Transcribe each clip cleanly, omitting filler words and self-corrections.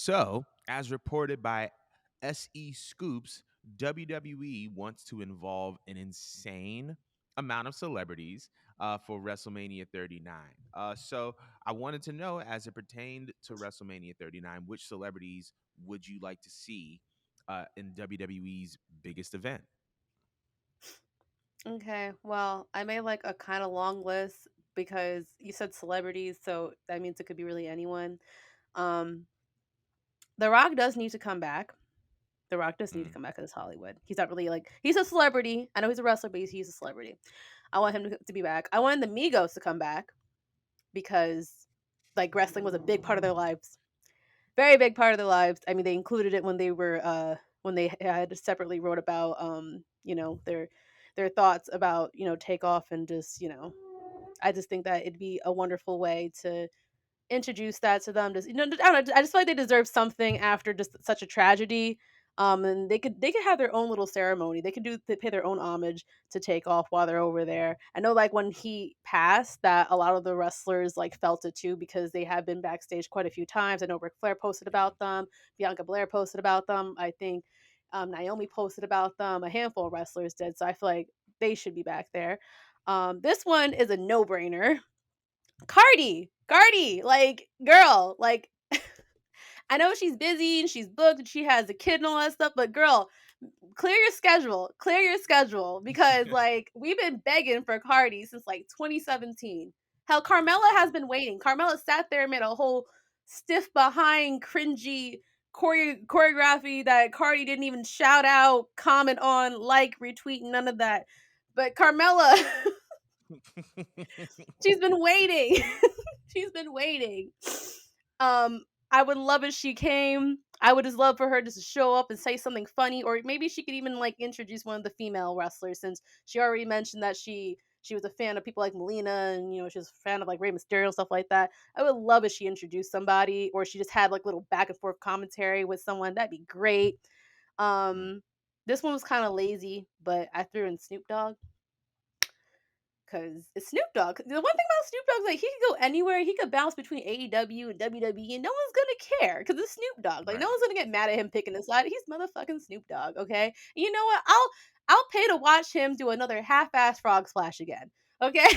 So, as reported by SE Scoops, WWE wants to involve an insane amount of celebrities for WrestleMania 39. So, I wanted to know, as it pertained to WrestleMania 39, which celebrities would you like to see in WWE's biggest event? Okay, well, I made like a kind of long list because you said celebrities, so that means it could be really anyone. Um, The Rock does need to come back. The Rock does need to Mm, come back because it's Hollywood. He's not really like he's a celebrity. I know he's a wrestler, but he's a celebrity. I want him to be back. I want the Migos to come back because like wrestling was a big part of their lives, very big part of their lives. I mean, they included it when they were when they had separately wrote about their thoughts about takeoff and just I just think that it'd be a wonderful way to introduce that to them. Just I don't know. I just feel like they deserve something after just such a tragedy. And they could have their own little ceremony. They pay their own homage to take off while they're over there. I know, like when he passed, that a lot of the wrestlers like felt it too because they have been backstage quite a few times. I know Ric Flair posted yeah. about them, Bianca Belair posted about them. I think Naomi posted about them. A handful of wrestlers did. So I feel like they should be back there. This one is a no brainer. Cardi, like, girl, like, I know she's busy and she's booked and she has a kid and all that stuff, but girl, clear your schedule because like we've been begging for Cardi since like 2017. Hell, Carmella has been waiting. Carmella sat there and made a whole stiff behind cringy choreography that Cardi didn't even shout out, comment on, like, retweet, none of that. But Carmella, she's been waiting. She's been waiting. I would love if she came. I would just love for her just to show up and say something funny, or maybe she could even like introduce one of the female wrestlers, since she already mentioned that she was a fan of people like Melina, and she was a fan of like Rey Mysterio, stuff like that. I would love if she introduced somebody, or she just had like little back and forth commentary with someone. That'd be great. Mm. Um, this one was kind of lazy, but I threw in Snoop Dogg because it's Snoop Dogg. The one thing about Snoop Dogg is like he can go anywhere. He could bounce between AEW and WWE, and no one's gonna care because it's Snoop Dogg. Like no Right. one's gonna get mad at him picking a side. He's motherfucking Snoop Dogg. Okay, and you know what? I'll pay to watch him do another half-ass frog splash again. Okay,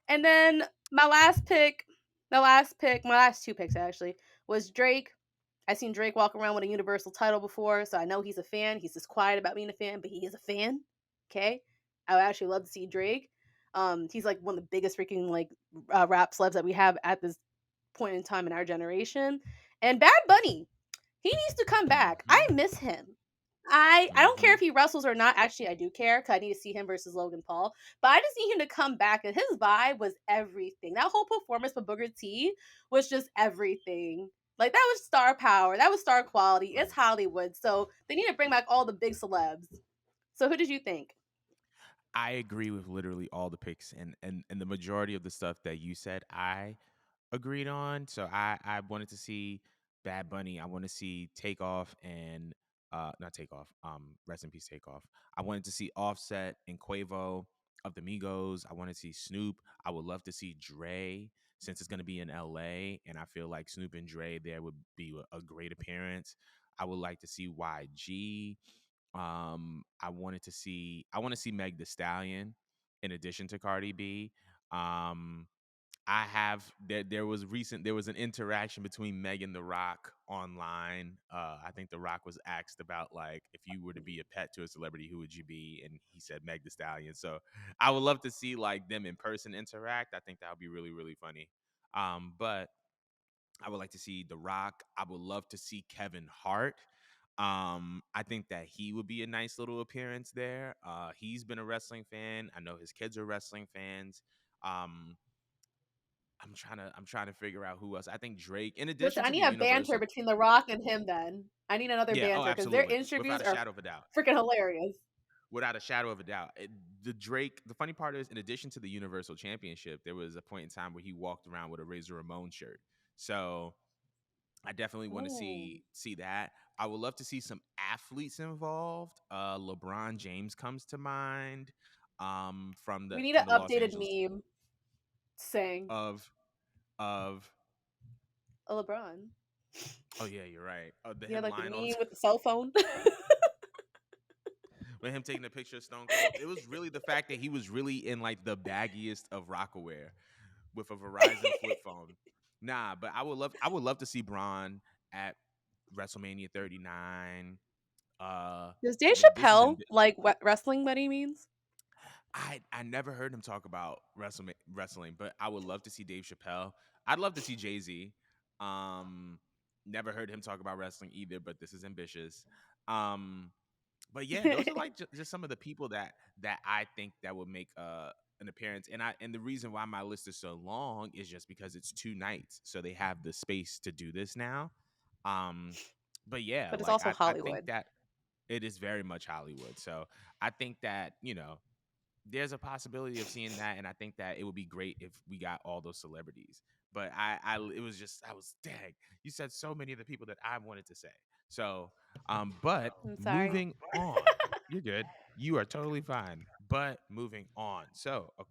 and then my last two picks actually was Drake. I seen Drake walk around with a Universal title before, so I know he's a fan. He's just quiet about being a fan, but he is a fan. Okay, I would actually love to see Drake. He's like one of the biggest freaking like rap celebs that we have at this point in time in our generation. And Bad Bunny, he needs to come back. I Hmm. miss him. I don't care Hmm. if he wrestles or not. Actually, I do care because I need to see him versus Logan Paul. But I just need him to come back, and his vibe was everything. That whole performance for Booker T was just everything. Like that was star power. That was star quality. It's Right. Hollywood, so they need to bring back all the big celebs. So who did you think? I agree with literally all the picks and the majority of the stuff that you said. I agreed on. So I wanted to see Bad Bunny. I want to see Takeoff and not Takeoff. Rest in peace, Takeoff. I wanted to see Offset and Quavo of the Migos. I want to see Snoop. I would love to see Dre since it's going to be in LA, and I feel like Snoop and Dre there would be a great appearance. I would like to see YG. I want to see Meg the Stallion in addition to Cardi B. Um, I have there was an interaction between Meg and The Rock online. I think The Rock was asked about like if you were to be a pet to a celebrity, who would you be? And he said Meg the Stallion. So I would love to see like them in person interact. I think that would be really, really funny. But I would like to see The Rock. I would love to see Kevin Hart. I think that he would be a nice little appearance there. He's been a wrestling fan. I know his kids are wrestling fans. Um, I'm trying to figure out who else. I think Drake, in Listen, addition I to the need a banter Universal. between The Rock and him. Then I need another Yeah, oh, banter because their absolutely, interviews without a are shadow of a doubt. freaking hilarious. Without a shadow of a doubt. The Drake, the funny part is, in addition to the Universal Championship, there was a point in time where he walked around with a Razor Ramon shirt. So I definitely want to Oh, see that. I would love to see some athletes involved. LeBron James comes to mind. we need From an the Los updated Angeles meme saying of of. LeBron. Oh yeah, you're right. Oh, the Yeah, him like the lying on meme with the cell phone. with him taking a picture of Stone Cold. It was really the fact that he was really in like the baggiest of Rockaware with a Verizon flip phone. Nah, but I would love to see Braun at WrestleMania 39. Does Dave This is in Chappelle like what wrestling money means? I never heard him talk about wrestling, but I would love to see Dave Chappelle. I'd love to see Jay-Z. Um Never heard him talk about wrestling either, but this is ambitious. Um but yeah, those are like just some of the people that I think that would make an appearance. And the reason why my list is so long is just because it's 2 nights, so they have the space to do this now. Um, but yeah, But it's like also I think Hollywood. that it is very much Hollywood. So I think that there's a possibility of seeing that, and I think that it would be great if we got all those celebrities. But it was just I was dang. You said so many of the people that I wanted to say. So, but I'm sorry. moving on, you're good. You are totally fine. But moving on. So,